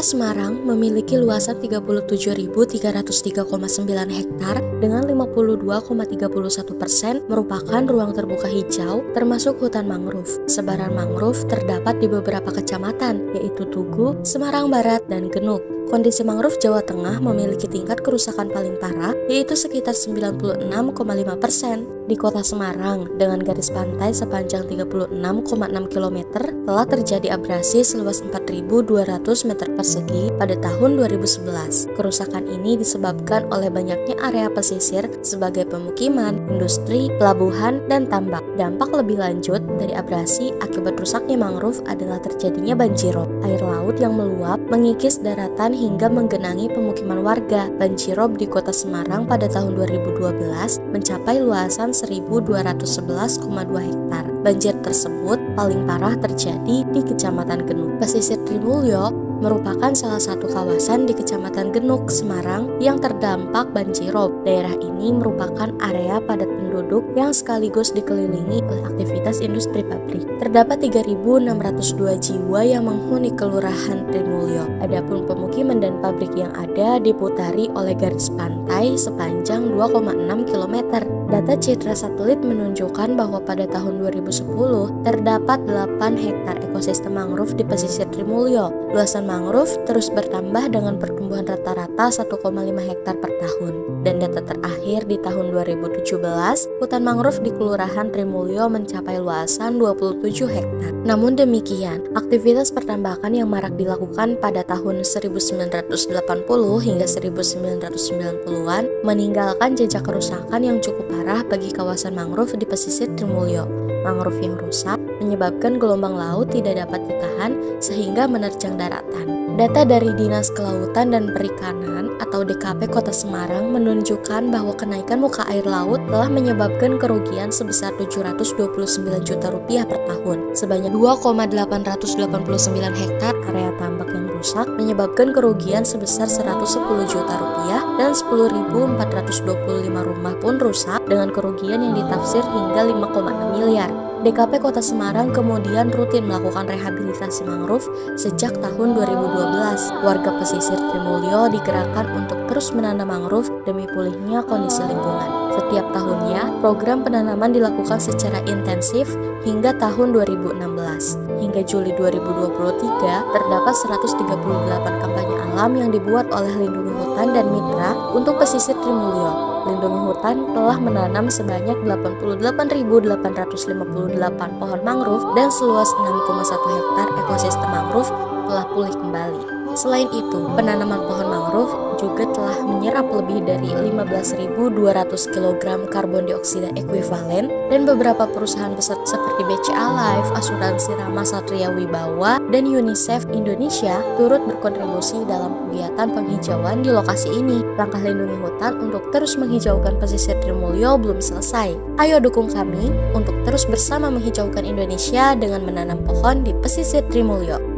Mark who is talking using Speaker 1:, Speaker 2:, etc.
Speaker 1: Semarang memiliki luasan 37.303,9 hektar dengan 52,31% merupakan ruang terbuka hijau termasuk hutan mangrove. Sebaran mangrove terdapat di beberapa kecamatan yaitu Tugu, Semarang Barat, dan Genuk. Kondisi mangrove Jawa Tengah memiliki tingkat kerusakan paling parah yaitu sekitar 96,5%. Di kota Semarang dengan garis pantai sepanjang 36,6 km telah terjadi abrasi seluas 4.200 meter persegi pada tahun 2011. Kerusakan ini disebabkan oleh banyaknya area pesisir sebagai pemukiman, industri, pelabuhan, dan tambak. Dampak lebih lanjut dari abrasi akibat rusaknya mangrove adalah terjadinya banjirop. Air laut yang meluap mengikis daratan hingga menggenangi pemukiman warga. Banjirop di kota Semarang pada tahun 2012 mencapai luasan 1.211,2 hektar. Banjir tersebut paling parah terjadi di Kecamatan Genuk. Pesisir Trimulyo merupakan salah satu kawasan di Kecamatan Genuk, Semarang yang terdampak banjirop. Daerah ini merupakan area padat penduduk yang sekaligus dikelilingi oleh aktivitas industri pabrik. Terdapat 3.602 jiwa yang menghuni Kelurahan Trimulyo. Adapun pemukiman dan pabrik yang ada diputari oleh garis pantai sepanjang 2,6 km. Data citra satelit menunjukkan bahwa pada tahun 2010 terdapat 8 hektar ekosistem mangrove di pesisir Trimulyo. Luasan mangrove terus bertambah dengan pertumbuhan rata-rata 1,5 hektar per tahun. Dan data terakhir di tahun 2017, hutan mangrove di Kelurahan Trimulyo mencapai luasan 27 hektar. Namun demikian, aktivitas pertambakan yang marak dilakukan pada tahun 1980 hingga 1990-an meninggalkan jejak kerusakan yang cukup parah bagi kawasan mangrove di pesisir Trimulyo. Mangrove yang rusak menyebabkan gelombang laut tidak dapat ditahan sehingga menerjang daratan. Data dari Dinas Kelautan dan Perikanan atau DKP Kota Semarang menunjukkan bahwa kenaikan muka air laut telah menyebabkan kerugian sebesar 729 juta rupiah per tahun. Sebanyak 2,889 hektar area tambak yang rusak menyebabkan kerugian sebesar 110 juta rupiah dan 10.425 rumah pun rusak dengan kerugian yang ditafsir hingga 5,6 miliar. DKP Kota Semarang kemudian rutin melakukan rehabilitasi mangrove sejak tahun 2012. Warga pesisir Trimulyo digerakkan untuk terus menanam mangrove demi pulihnya kondisi lingkungan. Setiap tahunnya, program penanaman dilakukan secara intensif hingga tahun 2016. Hingga Juli 2023, terdapat 138 kampanye alam yang dibuat oleh Lindungi Hutan dan Mitra untuk pesisir Trimulyo. Lindungi Hutan telah menanam sebanyak 88.858 pohon mangrove dan seluas 6,1 hektar ekosistem mangrove telah pulih kembali. Selain itu, penanaman pohon mangrove juga telah menyerap lebih dari 15.200 kg karbon dioksida ekuivalen dan beberapa perusahaan besar seperti BCA Life, Asuransi Rama Satria Wibawa, dan UNICEF Indonesia turut berkontribusi dalam kegiatan penghijauan di lokasi ini. Langkah Lindungi Hutan untuk terus menghijaukan pesisir Trimulyo belum selesai. Ayo dukung kami untuk terus bersama menghijaukan Indonesia dengan menanam pohon di pesisir Trimulyo.